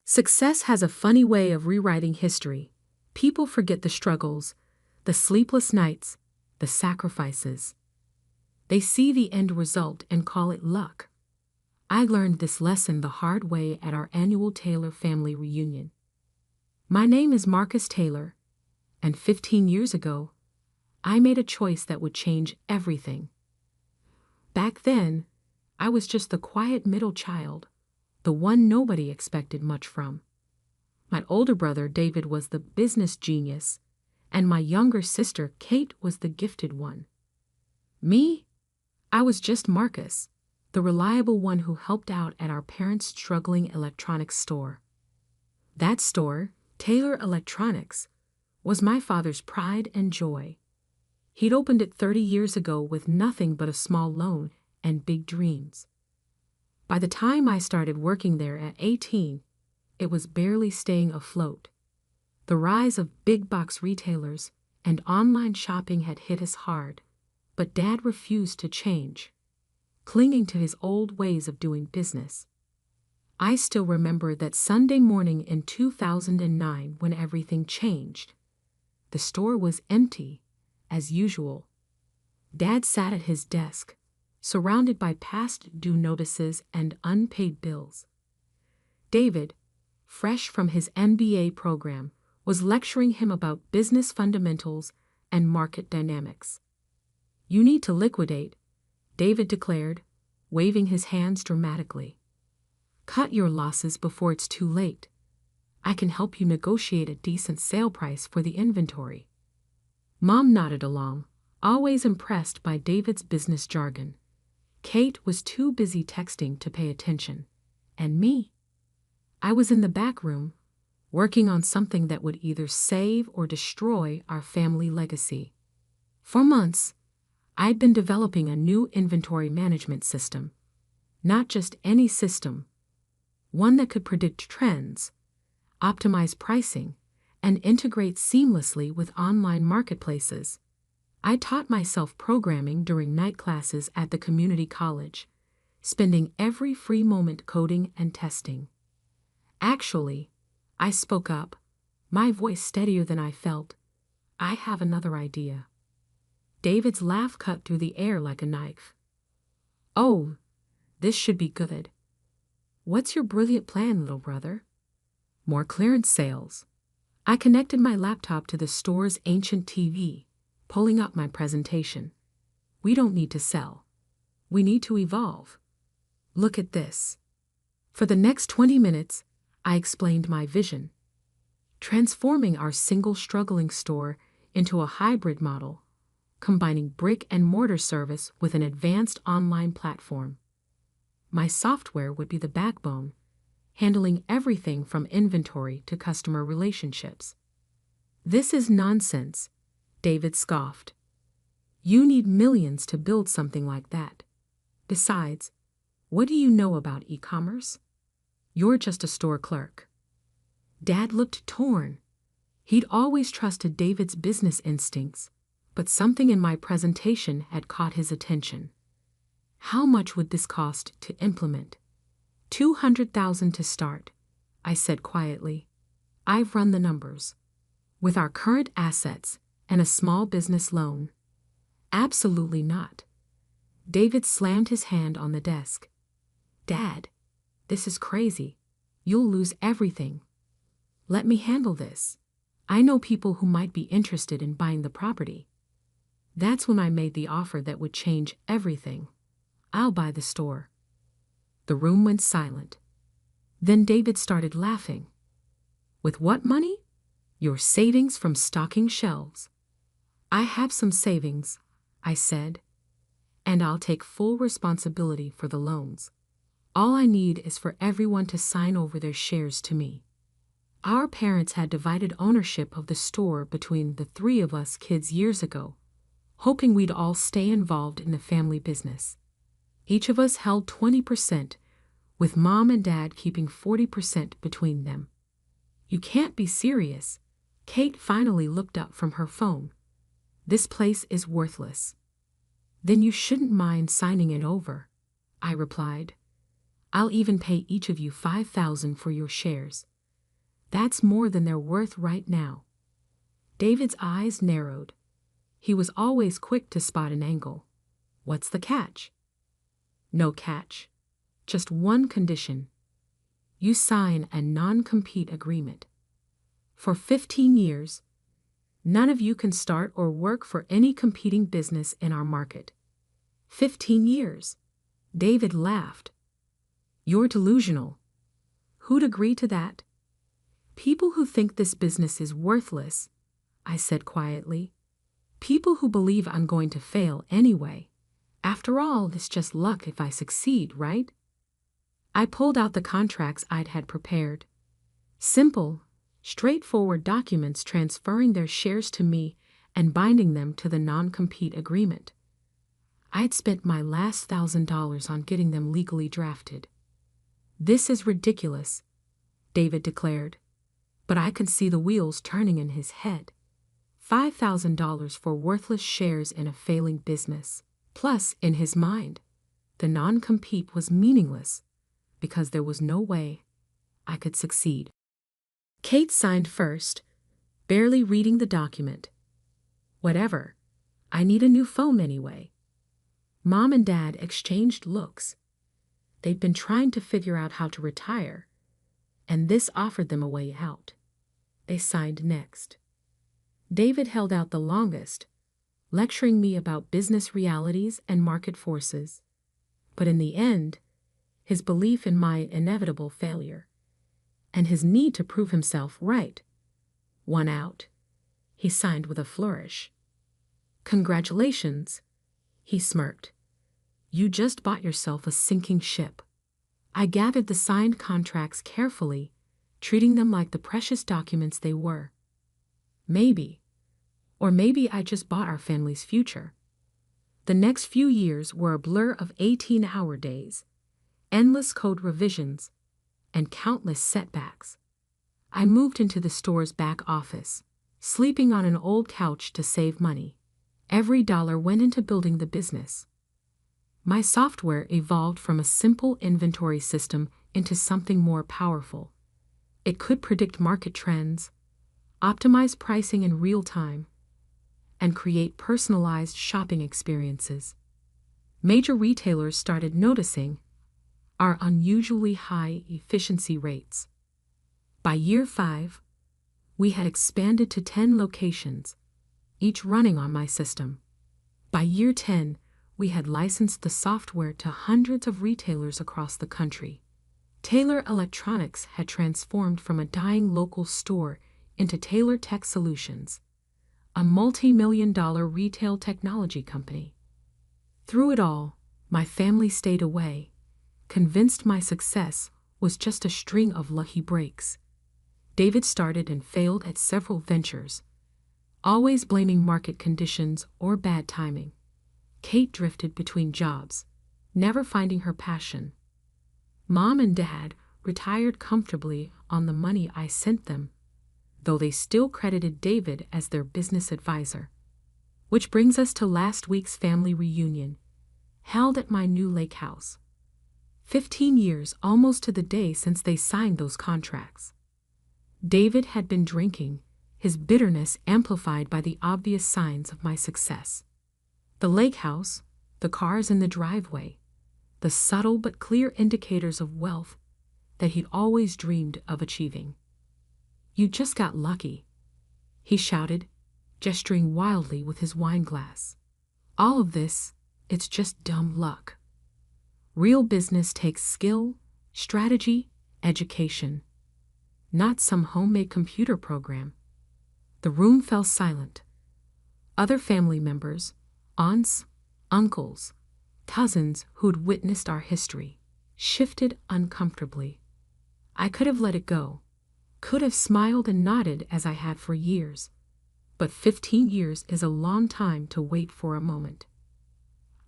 Success has a funny way of rewriting history. People forget the struggles, the sleepless nights, the sacrifices. They see the end result and call it luck. I learned this lesson the hard way at our annual Taylor family reunion. My name is Marcus Taylor, and 15 years ago, I made a choice that would change everything. Back then, I was just the quiet middle child, the one nobody expected much from. My older brother, David, was the business genius, and my younger sister, Kate, was the gifted one. Me? I was just Marcus, the reliable one who helped out at our parents' struggling electronics store. That store, Taylor Electronics, was my father's pride and joy. He'd opened it 30 years ago with nothing but a small loan and big dreams. By the time I started working there at 18, it was barely staying afloat. The rise of big box retailers and online shopping had hit us hard, but Dad refused to change, clinging to his old ways of doing business. I still remember that Sunday morning in 2009 when everything changed. The store was empty, as usual. Dad sat at his desk, surrounded by past due notices and unpaid bills. David, fresh from his MBA program, was lecturing him about business fundamentals and market dynamics. "You need to liquidate," David declared, waving his hands dramatically. "Cut your losses before it's too late. I can help you negotiate a decent sale price for the inventory." Mom nodded along, always impressed by David's business jargon. Kate was too busy texting to pay attention. And me? I was in the back room, working on something that would either save or destroy our family legacy. For months, I'd been developing a new inventory management system. Not just any system, one that could predict trends, optimize pricing, and integrate seamlessly with online marketplaces. I taught myself programming during night classes at the community college, spending every free moment coding and testing. Actually, I spoke up, my voice steadier than I felt. "I have another idea." David's laugh cut through the air like a knife. "Oh, this should be good. What's your brilliant plan, little brother?" "More clearance sales." I connected my laptop to the store's ancient TV, pulling up my presentation. "We don't need to sell. We need to evolve. Look at this." For the next 20 minutes, I explained my vision. Transforming our single struggling store into a hybrid model, combining brick and mortar service with an advanced online platform. My software would be the backbone, handling everything from inventory to customer relationships. "This is nonsense," David scoffed. "You need millions to build something like that. Besides, what do you know about e-commerce? You're just a store clerk." Dad looked torn. He'd always trusted David's business instincts, but something in my presentation had caught his attention. "How much would this cost to implement?" $200,000 to start, I said quietly. "I've run the numbers. With our current assets and a small business loan." "Absolutely not." David slammed his hand on the desk. "Dad, this is crazy. You'll lose everything. Let me handle this. I know people who might be interested in buying the property." That's when I made the offer that would change everything. "I'll buy the store." The room went silent. Then David started laughing. "With what money?" "Your savings from stocking shelves." "I have some savings," I said, "and I'll take full responsibility for the loans. All I need is for everyone to sign over their shares to me." Our parents had divided ownership of the store between the three of us kids years ago, hoping we'd all stay involved in the family business. Each of us held 20%, with Mom and Dad keeping 40% between them. "You can't be serious." Kate finally looked up from her phone. "This place is worthless." "Then you shouldn't mind signing it over," I replied. "I'll even pay each of you $5,000 for your shares. That's more than they're worth right now. David's eyes narrowed. He was always quick to spot an angle. What's the catch? No catch. Just one condition. You sign a non-compete agreement. For 15 years, none of you can start or work for any competing business in our market. 15 years. David laughed. You're delusional. Who'd agree to that? People who think this business is worthless, I said quietly. People who believe I'm going to fail anyway. After all, it's just luck if I succeed, right? I pulled out the contracts I'd had prepared. Simple, straightforward documents transferring their shares to me and binding them to the non-compete agreement. I'd spent my last $1,000 on getting them legally drafted. This is ridiculous, David declared, but I could see the wheels turning in his head. $5,000 for worthless shares in a failing business. Plus, in his mind, the non-compete was meaningless because there was no way I could succeed. Kate signed first, barely reading the document. Whatever. I need a new phone anyway. Mom and Dad exchanged looks. They'd been trying to figure out how to retire, and this offered them a way out. They signed next. David held out the longest, lecturing me about business realities and market forces. But in the end, his belief in my inevitable failure and his need to prove himself right won out. He signed with a flourish. Congratulations, he smirked. You just bought yourself a sinking ship. I gathered the signed contracts carefully, treating them like the precious documents they were. Maybe I just bought our family's future. The next few years were a blur of 18-hour days, endless code revisions, and countless setbacks. I moved into the store's back office, sleeping on an old couch to save money. Every dollar went into building the business. My software evolved from a simple inventory system into something more powerful. It could predict market trends, optimize pricing in real time, and create personalized shopping experiences. Major retailers started noticing our unusually high efficiency rates. By year 5, we had expanded to 10 locations, each running on my system. By year 10, we had licensed the software to hundreds of retailers across the country. Taylor Electronics had transformed from a dying local store into Taylor Tech Solutions, a multi-million-dollar retail technology company. Through it all, my family stayed away, convinced my success was just a string of lucky breaks. David started and failed at several ventures, always blaming market conditions or bad timing. Kate drifted between jobs, never finding her passion. Mom and Dad retired comfortably on the money I sent them, though they still credited David as their business advisor. Which brings us to last week's family reunion, held at my new lake house. 15 years almost to the day since they signed those contracts. David had been drinking, his bitterness amplified by the obvious signs of my success. The lake house, the cars in the driveway, the subtle but clear indicators of wealth that he'd always dreamed of achieving. You just got lucky, he shouted, gesturing wildly with his wine glass. All of this, it's just dumb luck. Real business takes skill, strategy, education, not some homemade computer program. The room fell silent. Other family members, aunts, uncles, cousins who'd witnessed our history, shifted uncomfortably. I could have let it go, could have smiled and nodded as I had for years, but 15 years is a long time to wait for a moment.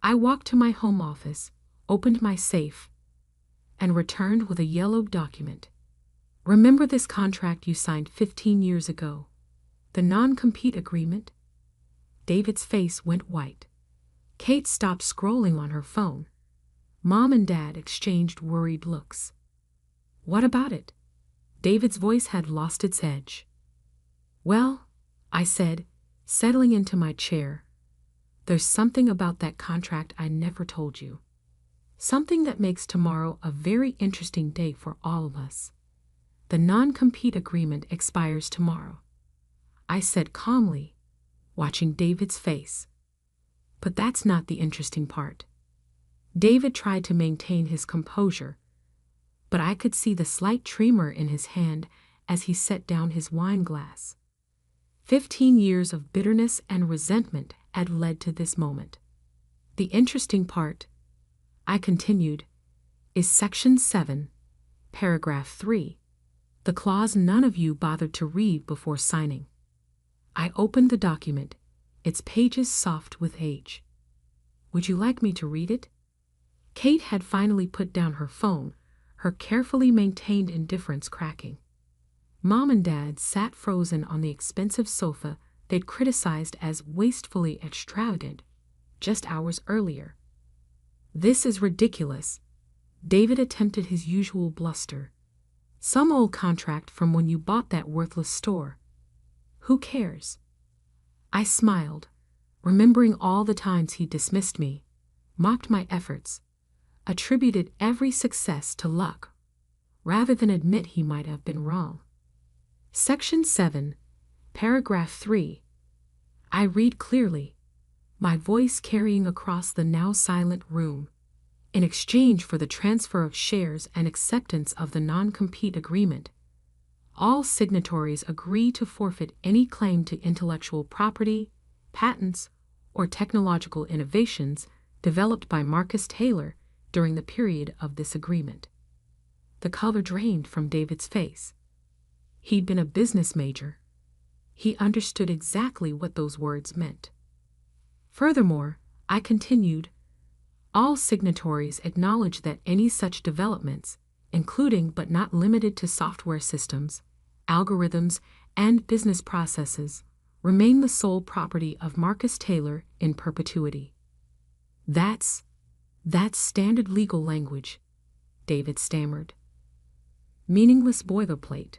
I walked to my home office, opened my safe, and returned with a yellowed document. Remember this contract you signed 15 years ago? The non-compete agreement? David's face went white. Kate stopped scrolling on her phone. Mom and Dad exchanged worried looks. What about it? David's voice had lost its edge. Well, I said, settling into my chair, there's something about that contract I never told you. Something that makes tomorrow a very interesting day for all of us. The non-compete agreement expires tomorrow, I said calmly, watching David's face. But that's not the interesting part. David tried to maintain his composure, but I could see the slight tremor in his hand as he set down his wine glass. 15 years of bitterness and resentment had led to this moment. The interesting part, I continued, is Section 7, Paragraph 3, the clause none of you bothered to read before signing. I opened the document, its pages soft with age. Would you like me to read it? Kate had finally put down her phone, her carefully maintained indifference cracking. Mom and Dad sat frozen on the expensive sofa they'd criticized as wastefully extravagant just hours earlier. This is ridiculous. David attempted his usual bluster. Some old contract from when you bought that worthless store. Who cares? I smiled, remembering all the times he dismissed me, mocked my efforts, attributed every success to luck, rather than admit he might have been wrong. Section 7, Paragraph 3. I read clearly, my voice carrying across the now silent room. In exchange for the transfer of shares and acceptance of the non-compete agreement, all signatories agree to forfeit any claim to intellectual property, patents, or technological innovations developed by Marcus Taylor during the period of this agreement. The color drained from David's face. He'd been a business major. He understood exactly what those words meant. Furthermore, I continued, all signatories acknowledge that any such developments, including but not limited to software systems, algorithms, and business processes, remain the sole property of Marcus Taylor in perpetuity. That's standard legal language, David stammered. Meaningless boilerplate.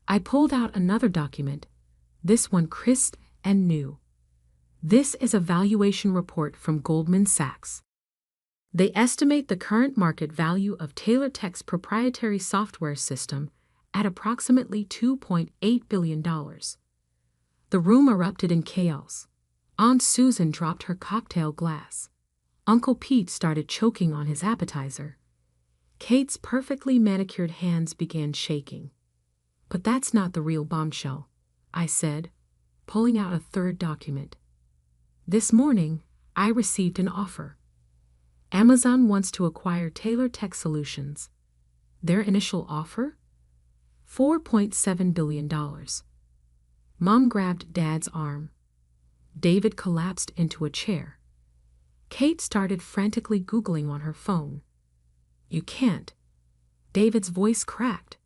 I pulled out another document, this one crisp and new. This is a valuation report from Goldman Sachs. They estimate the current market value of Taylor Tech's proprietary software system at approximately $2.8 billion. The room erupted in chaos. Aunt Susan dropped her cocktail glass. Uncle Pete started choking on his appetizer. Kate's perfectly manicured hands began shaking. But that's not the real bombshell, I said, pulling out a third document. This morning, I received an offer. Amazon wants to acquire Taylor Tech Solutions. Their initial offer? $4.7 billion. Mom grabbed Dad's arm. David collapsed into a chair. Kate started frantically Googling on her phone. You can't. David's voice cracked.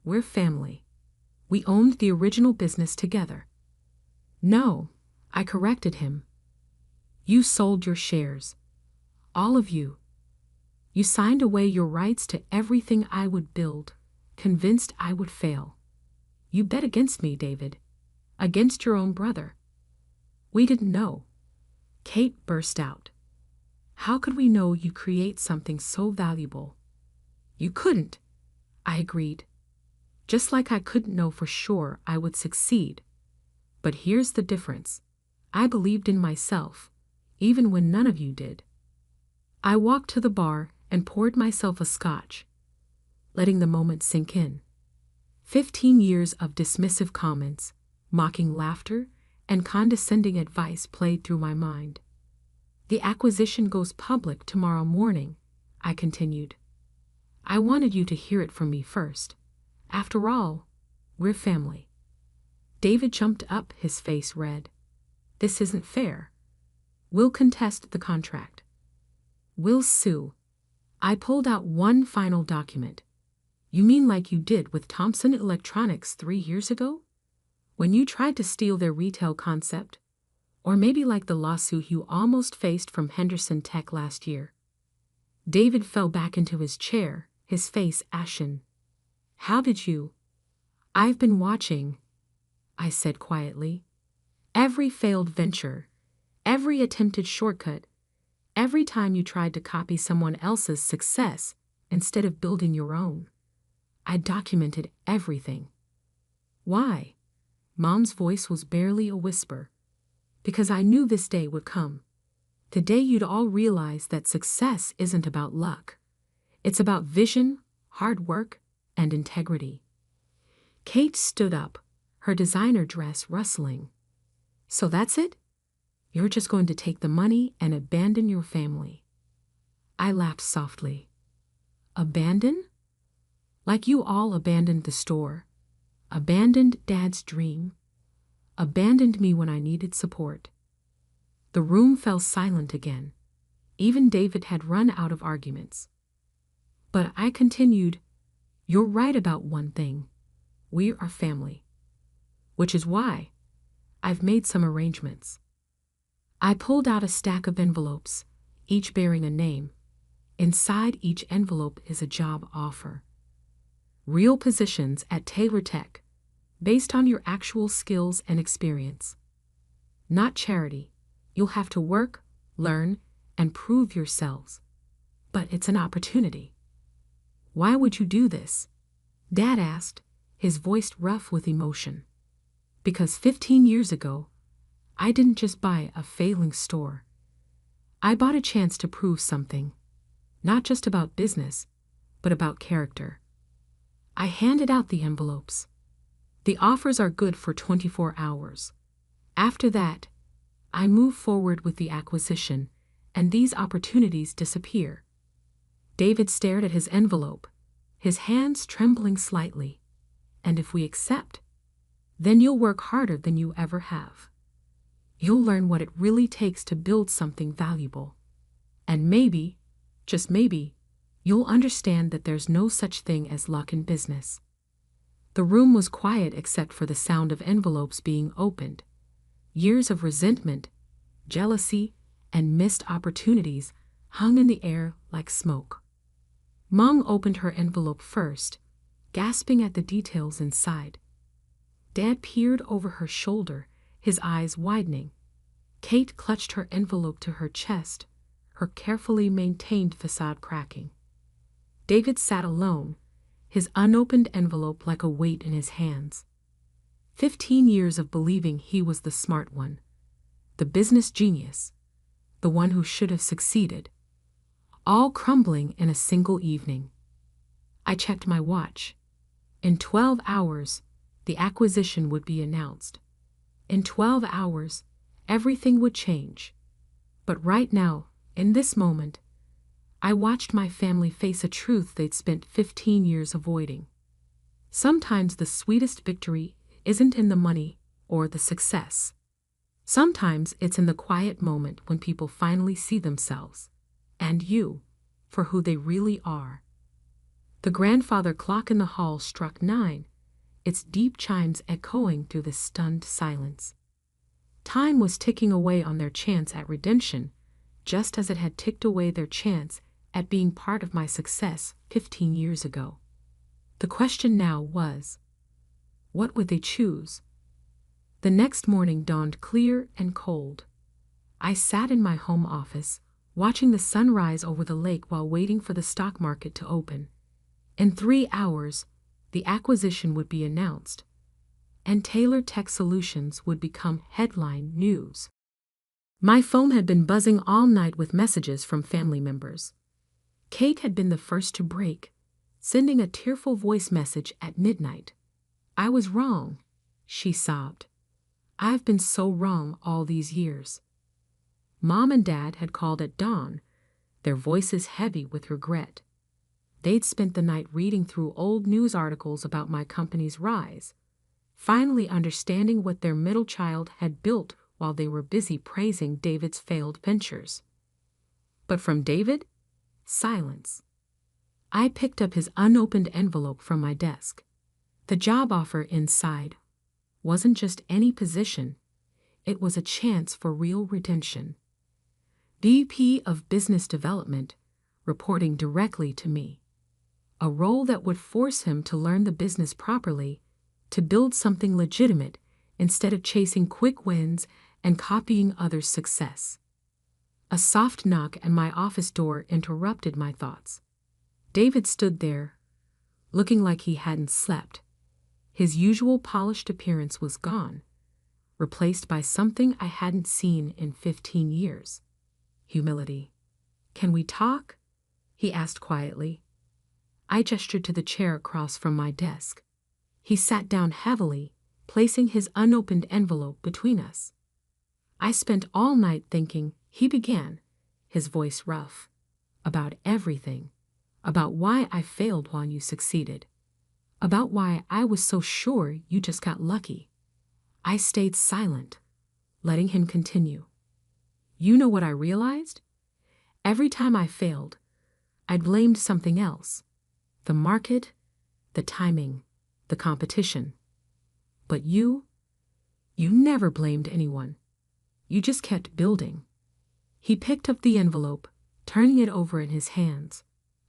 We're family. We owned the original business together. No, I corrected him. You sold your shares. All of you. You signed away your rights to everything I would build, convinced I would fail. You bet against me, David. Against your own brother. We didn't know. Kate burst out. How could we know you'd create something so valuable? You couldn't, I agreed. Just like I couldn't know for sure I would succeed. But here's the difference. I believed in myself, even when none of you did. I walked to the bar and poured myself a scotch, letting the moment sink in. 15 years of dismissive comments, mocking laughter, and condescending advice played through my mind. The acquisition goes public tomorrow morning, I continued. I wanted you to hear it from me first. After all, we're family. David jumped up, his face red. This isn't fair. We'll contest the contract. We'll sue. I pulled out one final document. You mean like you did with Thomson Electronics 3 years ago? When you tried to steal their retail concept? Or maybe like the lawsuit you almost faced from Henderson Tech last year? David fell back into his chair, his face ashen. How did you? I've been watching, I said quietly. Every failed venture, every attempted shortcut, every time you tried to copy someone else's success instead of building your own. I documented everything. Why? Mom's voice was barely a whisper. Because I knew this day would come. The day you'd all realize that success isn't about luck. It's about vision, hard work, and integrity. Kate stood up, her designer dress rustling. So that's it? You're just going to take the money and abandon your family. I laughed softly. Abandon? Like you all abandoned the store, abandoned Dad's dream, abandoned me when I needed support. The room fell silent again. Even David had run out of arguments. But I continued, you're right about one thing. We are family. Which is why I've made some arrangements. I pulled out a stack of envelopes, each bearing a name. Inside each envelope is a job offer. Real positions at Taylor Tech, based on your actual skills and experience. Not charity. You'll have to work, learn, and prove yourselves. But it's an opportunity. Why would you do this? Dad asked, his voice rough with emotion. Because 15 years ago, I didn't just buy a failing store. I bought a chance to prove something. Not just about business, but about character. I handed out the envelopes. The offers are good for 24 hours. After that, I move forward with the acquisition, and these opportunities disappear. David stared at his envelope, his hands trembling slightly. And if we accept, then you'll work harder than you ever have. You'll learn what it really takes to build something valuable. And maybe, just maybe, you'll understand that there's no such thing as luck in business. The room was quiet except for the sound of envelopes being opened. Years of resentment, jealousy, and missed opportunities hung in the air like smoke. Mom opened her envelope first, gasping at the details inside. Dad peered over her shoulder, his eyes widening. Kate clutched her envelope to her chest, her carefully maintained facade cracking. David sat alone, his unopened envelope like a weight in his hands. 15 years of believing he was the smart one, the business genius, the one who should have succeeded, all crumbling in a single evening. I checked my watch. In 12 hours, the acquisition would be announced. In 12 hours, everything would change. But right now, in this moment, I watched my family face a truth they'd spent 15 years avoiding. Sometimes the sweetest victory isn't in the money or the success. Sometimes it's in the quiet moment when people finally see themselves, and you, for who they really are. The grandfather clock in the hall struck 9, its deep chimes echoing through the stunned silence. Time was ticking away on their chance at redemption, just as it had ticked away their chance at being part of my success 15 years ago. The question now was, what would they choose? The next morning dawned clear and cold. I sat in my home office, watching the sun rise over the lake while waiting for the stock market to open. In 3 hours, the acquisition would be announced, and Taylor Tech Solutions would become headline news. My phone had been buzzing all night with messages from family members. Kate had been the first to break, sending a tearful voice message at midnight. I was wrong, she sobbed. I've been so wrong all these years. Mom and Dad had called at dawn, their voices heavy with regret. They'd spent the night reading through old news articles about my company's rise, finally understanding what their middle child had built while they were busy praising David's failed ventures. But from David, silence. I picked up his unopened envelope from my desk. The job offer inside wasn't just any position, it was a chance for real redemption. VP of Business Development, reporting directly to me. a role that would force him to learn the business properly, to build something legitimate instead of chasing quick wins and copying others' success. A soft knock at my office door interrupted my thoughts. David stood there, looking like he hadn't slept. His usual polished appearance was gone, replaced by something I hadn't seen in 15 years. Humility. "Can we talk?" he asked quietly. I gestured to the chair across from my desk. He sat down heavily, placing his unopened envelope between us. I spent all night thinking. He began, his voice rough, about everything, about why I failed while you succeeded, about why I was so sure you just got lucky. I stayed silent, letting him continue. You know what I realized? Every time I failed, I blamed something else. The market, the timing, the competition. But you never blamed anyone. You just kept building. He picked up the envelope, turning it over in his hands.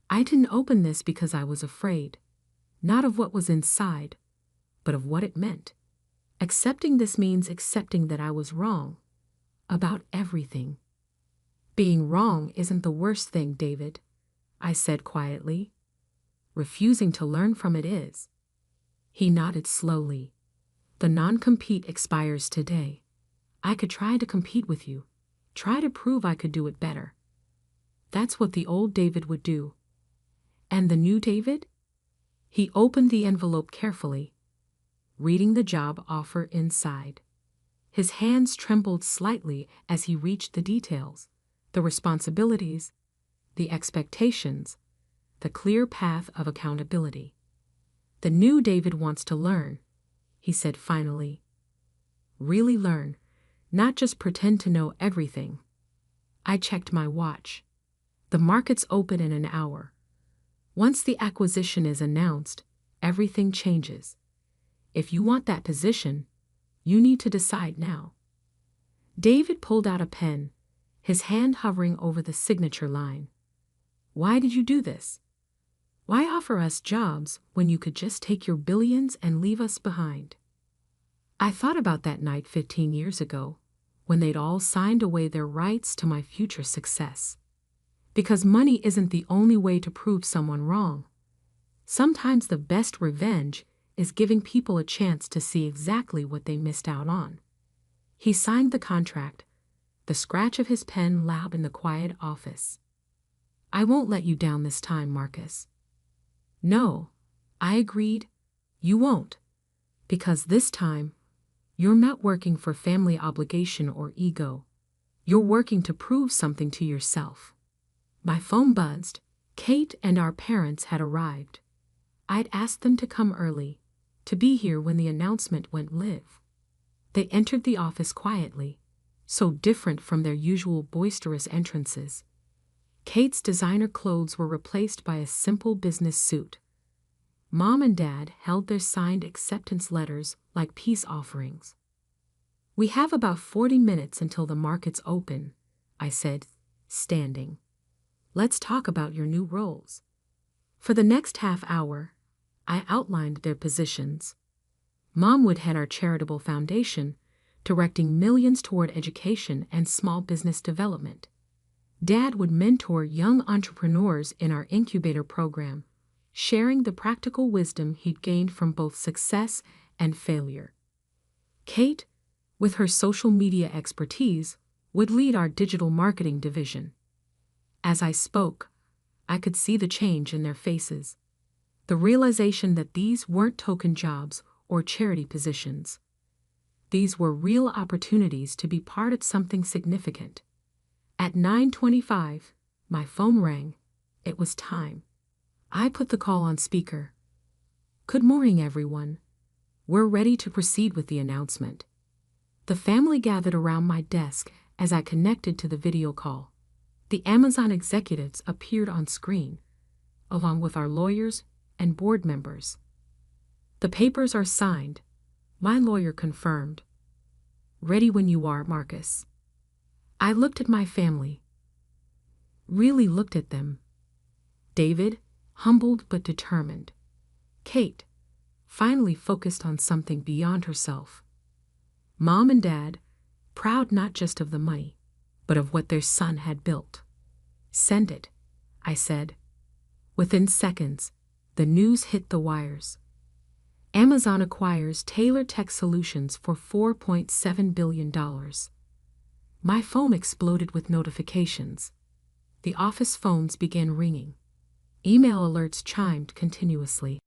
I didn't open this because I was afraid, not of what was inside, but of what it meant. Accepting this means accepting that I was wrong about everything. Being wrong isn't the worst thing, David, I said quietly. Refusing to learn from it is. He nodded slowly. The non-compete expires today. I could try to compete with you, try to prove I could do it better. That's what the old David would do. And the new David? He opened the envelope carefully, reading the job offer inside. His hands trembled slightly as he reached the details, the responsibilities, the expectations, the clear path of accountability. The new David wants to learn, he said finally. Really learn, not just pretend to know everything. I checked my watch. The market's open in an hour. Once the acquisition is announced, everything changes. If you want that position, you need to decide now. David pulled out a pen, his hand hovering over the signature line. Why did you do this? Why offer us jobs when you could just take your billions and leave us behind? I thought about that night 15 years ago, when they'd all signed away their rights to my future success. Because money isn't the only way to prove someone wrong. Sometimes the best revenge is giving people a chance to see exactly what they missed out on. He signed the contract, the scratch of his pen loud in the quiet office. I won't let you down this time, Marcus. No, I agreed, you won't. Because this time, you're not working for family obligation or ego. You're working to prove something to yourself. My phone buzzed. Kate and our parents had arrived. I'd asked them to come early, to be here when the announcement went live. They entered the office quietly, so different from their usual boisterous entrances. Kate's designer clothes were replaced by a simple business suit. Mom and Dad held their signed acceptance letters like peace offerings. We have about 40 minutes until the market's open, I said, standing. Let's talk about your new roles. For the next half hour, I outlined their positions. Mom would head our charitable foundation, directing millions toward education and small business development. Dad would mentor young entrepreneurs in our incubator program, sharing the practical wisdom he'd gained from both success and failure. Kate, with her social media expertise, would lead our digital marketing division. As I spoke, I could see the change in their faces, the realization that these weren't token jobs or charity positions. These were real opportunities to be part of something significant. At 9:25, my phone rang. It was time. I put the call on speaker. Good morning, everyone. We're ready to proceed with the announcement. The family gathered around my desk as I connected to the video call. The Amazon executives appeared on screen, along with our lawyers and board members. The papers are signed, my lawyer confirmed. Ready when you are, Marcus. I looked at my family. Really looked at them. David, humbled but determined. Kate, finally focused on something beyond herself. Mom and Dad, proud not just of the money, but of what their son had built. "Send it," I said. Within seconds, the news hit the wires. Amazon acquires Taylor Tech Solutions for $4.7 billion. My phone exploded with notifications. The office phones began ringing. Email alerts chimed continuously.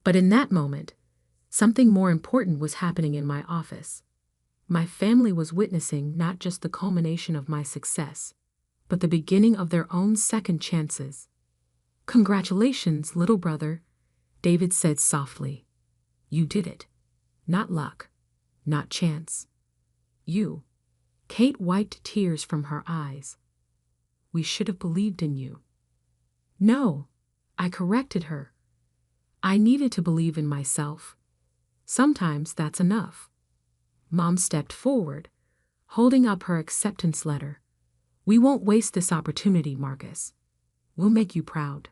But in that moment, something more important was happening in my office. My family was witnessing not just the culmination of my success, but the beginning of their own second chances. "Congratulations, little brother," David said softly. "You did it. Not luck, not chance. You." Kate wiped tears from her eyes. "We should have believed in you." "No," I corrected her. "I needed to believe in myself. Sometimes that's enough." Mom stepped forward, holding up her acceptance letter. "We won't waste this opportunity, Marcus. We'll make you proud."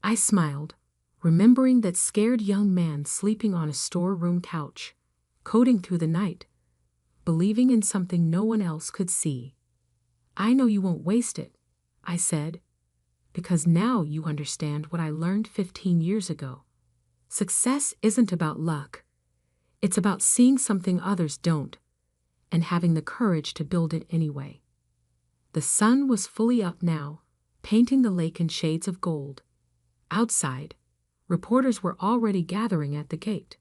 I smiled, remembering that scared young man sleeping on a storeroom couch, coding through the night, believing in something no one else could see. "I know you won't waste it," I said, "because now you understand what I learned 15 years ago. Success isn't about luck. It's about seeing something others don't, and having the courage to build it anyway." The sun was fully up now, painting the lake in shades of gold. Outside, reporters were already gathering at the gate.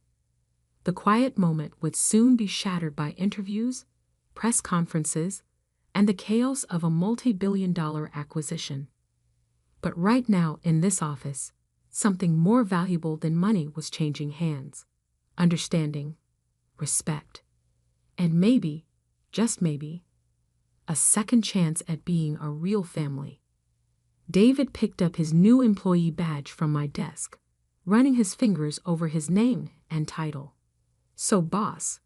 The quiet moment would soon be shattered by interviews, press conferences, and the chaos of a multi-billion-dollar acquisition. But right now in this office, something more valuable than money was changing hands. Understanding, respect, and maybe, just maybe, a second chance at being a real family. David picked up his new employee badge from my desk, running his fingers over his name and title. "So, boss,"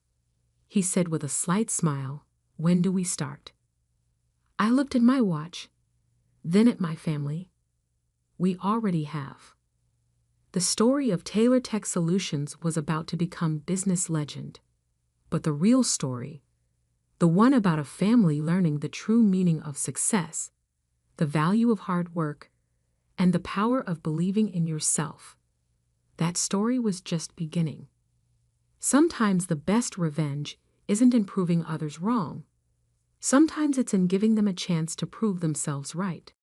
he said with a slight smile, "when do we start?" I looked at my watch, then at my family. "We already have." The story of Taylor Tech Solutions was about to become business legend. But the real story, the one about a family learning the true meaning of success, the value of hard work, and the power of believing in yourself, that story was just beginning. Sometimes the best revenge isn't in proving others wrong. Sometimes it's in giving them a chance to prove themselves right.